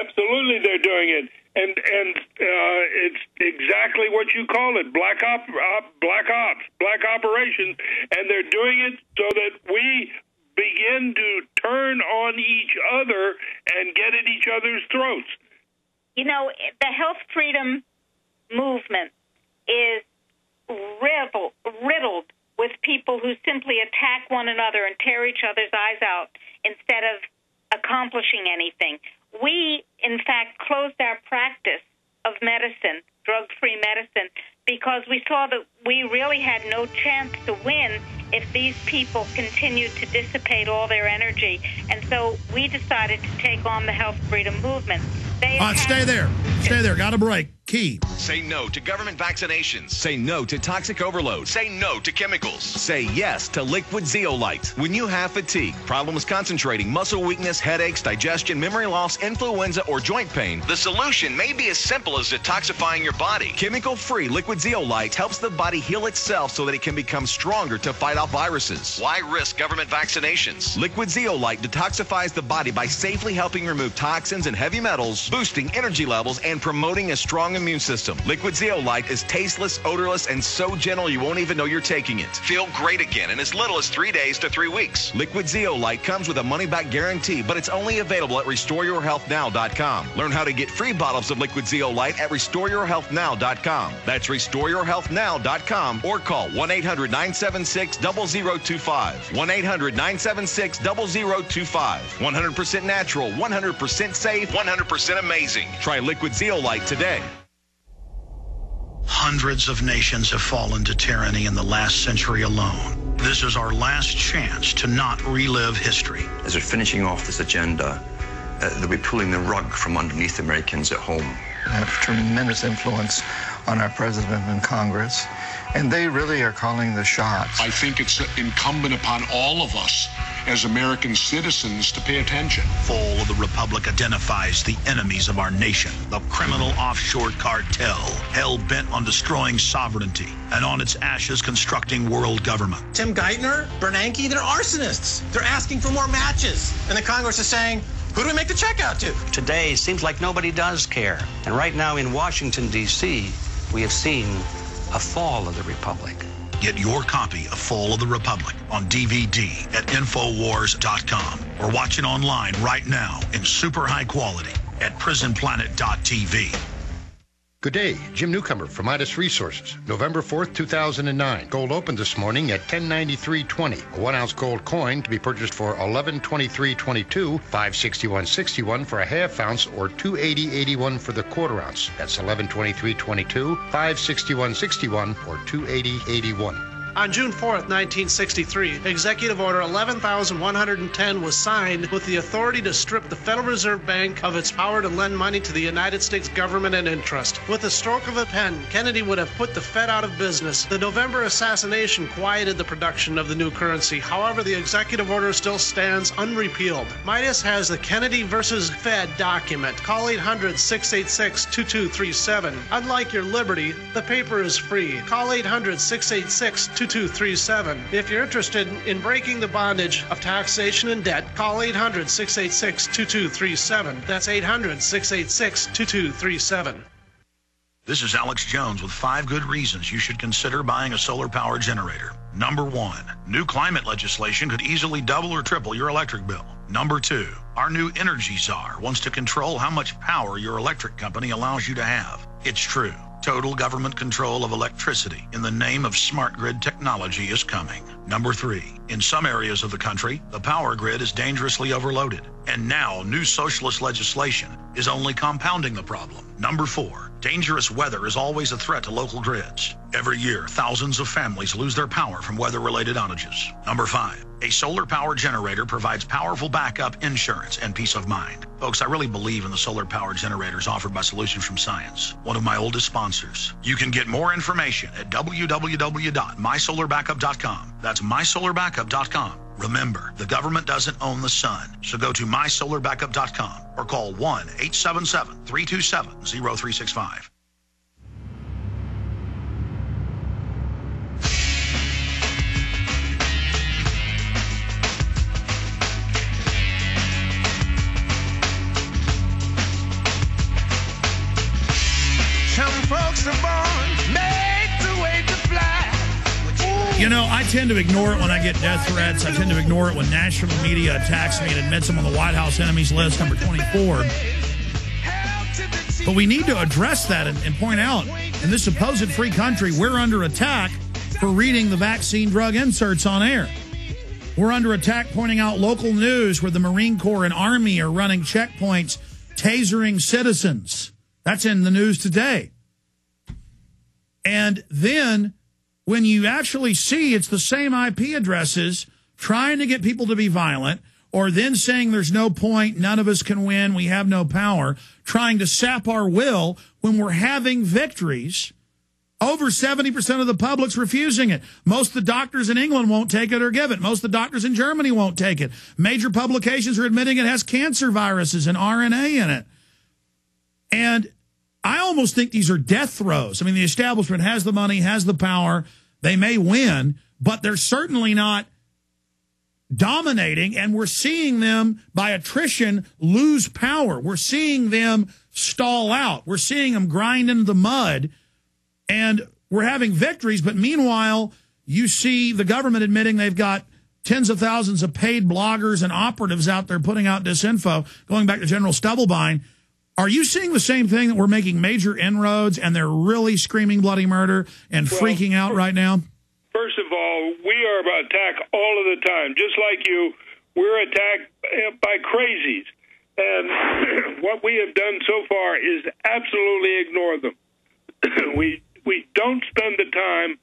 Absolutely, they're doing it, and it's exactly what you call it, black operations, and they're doing it so that we begin to turn on each other and get at each other's throats. You know, the health freedom movement is riddled with people who simply attack one another and tear each other's eyes out instead of accomplishing anything. We, in fact, closed our practice of medicine, drug-free medicine, because we saw that we really had no chance to win if these people continued to dissipate all their energy. And so we decided to take on the health freedom movement. Stay there. Stay there. Got a break. Key. Say no to government vaccinations. Say no to toxic overload. Say no to chemicals. Say yes to liquid zeolite. When you have fatigue, problems concentrating, muscle weakness, headaches, digestion, memory loss, influenza, or joint pain, the solution may be as simple as detoxifying your body. Chemical-free liquid zeolite helps the body heal itself so that it can become stronger to fight off viruses. Why risk government vaccinations? Liquid zeolite detoxifies the body by safely helping remove toxins and heavy metals, boosting energy levels, and promoting a strong immune system. Liquid zeolite is tasteless, odorless, and so gentle you won't even know you're taking it. Feel great again in as little as 3 days to 3 weeks. Liquid zeolite comes with a money-back guarantee, but it's only available at RestoreYourHealthNow.com. Learn how to get free bottles of liquid zeolite at RestoreYourHealthNow.com. That's RestoreYourHealthNow.com, or call 1-800-976-0025. 1-800-976-0025. 100% natural, 100% safe, 100% amazing. Try liquid zeolite today. Hundreds of nations have fallen to tyranny in the last century alone. This is our last chance to not relive history. As we're finishing off this agenda, they'll be pulling the rug from underneath Americans at home. They have tremendous influence on our president and Congress, and they really are calling the shots. I think it's incumbent upon all of us as American citizens to pay attention. Fall of the Republic identifies the enemies of our nation, the criminal offshore cartel, hell-bent on destroying sovereignty, and on its ashes constructing world government. Tim Geithner, Bernanke, they're arsonists. They're asking for more matches. And the Congress is saying, who do we make the check out to? Today seems like nobody does care. And right now in Washington, D.C., we have seen a fall of the Republic. Get your copy of Fall of the Republic on DVD at Infowars.com or watch it online right now in super high quality at prisonplanet.tv. Good day, Jim Newcomer from Midas Resources. November 4th, 2009. Gold opened this morning at $1093.20. A 1-ounce gold coin to be purchased for $1123.22, $561.61 for a half ounce, or $280.81 for the quarter ounce. That's $1123.22, $561.61, or $280.81. On June 4th, 1963, Executive Order 11,110 was signed with the authority to strip the Federal Reserve Bank of its power to lend money to the United States government and interest. With the stroke of a pen, Kennedy would have put the Fed out of business. The November assassination quieted the production of the new currency. However, the executive order still stands unrepealed. Midas has the Kennedy versus Fed document. Call 800-686-2237. Unlike your liberty, the paper is free. Call 800-686-2237. If you're interested in breaking the bondage of taxation and debt, call 800-686-2237. That's 800-686-2237. This is Alex Jones with 5 good reasons you should consider buying a solar power generator. Number 1, new climate legislation could easily double or triple your electric bill. Number 2, our new energy czar wants to control how much power your electric company allows you to have. It's true. Total government control of electricity in the name of smart grid technology is coming. Number 3, in some areas of the country, the power grid is dangerously overloaded. And now new socialist legislation is only compounding the problem. Number 4, dangerous weather is always a threat to local grids. Every year, thousands of families lose their power from weather-related outages. Number 5, a solar power generator provides powerful backup, insurance, and peace of mind. Folks, I really believe in the solar power generators offered by Solutions from Science, one of my oldest sponsors. You can get more information at www.mysolarbackup.com. That's mysolarbackup.com. Remember, the government doesn't own the sun, so go to mysolarbackup.com or call 1-877-327-0365. folks are born, made to wait to fly. You know, I tend to ignore it when I get death threats. I tend to ignore it when national media attacks me and admits I'm on the White House enemies list, number 24. But we need to address that and point out, in this supposed free country, we're under attack for reading the vaccine drug inserts on air. We're under attack pointing out local news where the Marine Corps and Army are running checkpoints, tasering citizens. That's in the news today. And then when you actually see it's the same IP addresses trying to get people to be violent, or then saying there's no point, none of us can win, we have no power, trying to sap our will when we're having victories. Over 70% of the public's refusing it. Most of the doctors in England won't take it or give it. Most of the doctors in Germany won't take it. Major publications are admitting it has cancer viruses and RNA in it. And I almost think these are death throes. I mean, the establishment has the money, has the power. They may win, but they're certainly not dominating, and we're seeing them, by attrition, lose power. We're seeing them stall out. We're seeing them grind into the mud. And we're having victories, but meanwhile, you see the government admitting they've got tens of thousands of paid bloggers and operatives out there putting out disinfo. Going back to General Stubblebine, are you seeing the same thing, that we're making major inroads and they're really screaming bloody murder and freaking out right now? First of all, we are attacked all of the time. Just like you, we're attacked by crazies. And what we have done so far is absolutely ignore them. We don't spend the time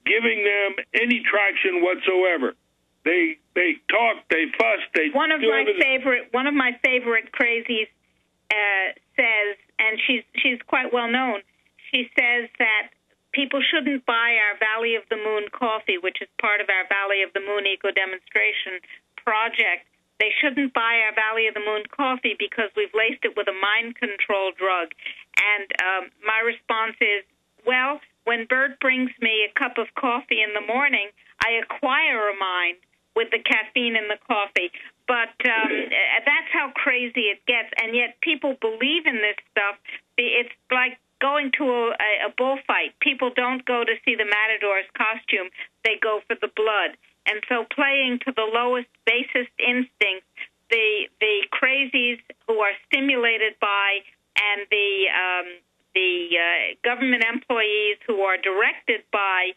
giving them any traction whatsoever. They talk, they fuss, they one of my favorite crazies says, and she's quite well known. She says that people shouldn't buy our Valley of the Moon coffee, which is part of our Valley of the Moon eco demonstration project. They shouldn't buy our Valley of the Moon coffee because we've laced it with a mind control drug. And my response is, well, when Bert brings me a cup of coffee in the morning, I acquire a mind with the caffeine in the coffee. But that's how crazy it gets. And yet people believe in this stuff. It's like going to a bullfight. People don't go to see the matador's costume. They go for the blood. And so playing to the lowest, basest instincts, the crazies who are stimulated by, and the government employees who are directed by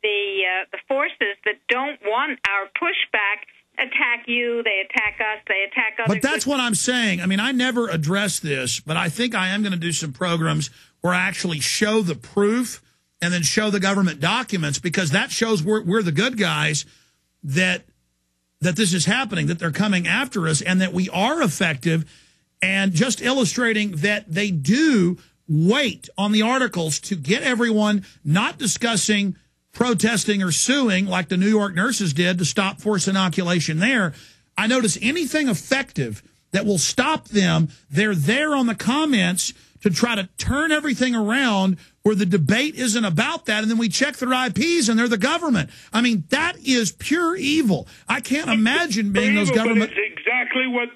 the forces that don't want our pushback attack you, they attack us, they attack others. But that's what I'm saying. I mean, I never address this, but I think I am going to do some programs where I actually show the proof and then show the government documents, because that shows we're the good guys, that this is happening, that they're coming after us, and that we are effective, and just illustrating that they do wait on the articles to get everyone not discussing protesting or suing like the New York nurses did to stop forced inoculation there. I notice anything effective that will stop them, they're there on the comments to try to turn everything around where the debate isn't about that, and then we check their IPs and they're the government. I mean, that is pure evil. I can't imagine being those government. But it's exactly what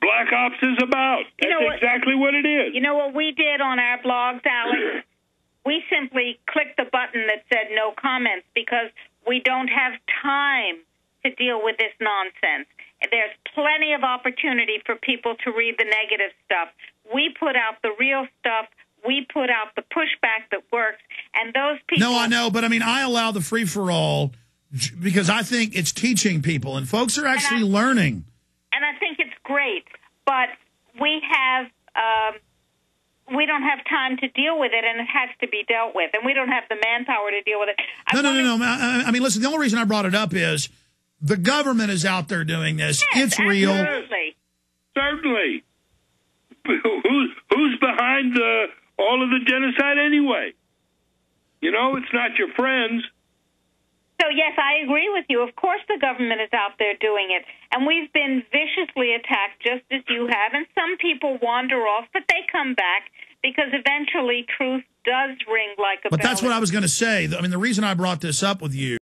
Black Ops is about. That's exactly what it is. You know what we did on our blogs, Alex? We simply clicked the button that said no comments, because we don't have time to deal with this nonsense. There's plenty of opportunity for people to read the negative stuff. We put out the real stuff. We put out the pushback that works. And those people... No, I know, but I mean, I allow the free-for-all because I think it's teaching people, and folks are actually learning. And I think it's great, but we don't have time to deal with it, and it has to be dealt with, and we don't have the manpower to deal with it. No. I mean, listen, the only reason I brought it up is the government is out there doing this. Yes, it's real. Certainly. Who's behind all of the genocide anyway? You know, it's not your friends. So, yes, I agree with you. Of course the government is out there doing it. And we've been viciously attacked just as you have. And some people wander off, but they come back because eventually truth does ring like a bell. But that's what I was going to say. I mean, the reason I brought this up with you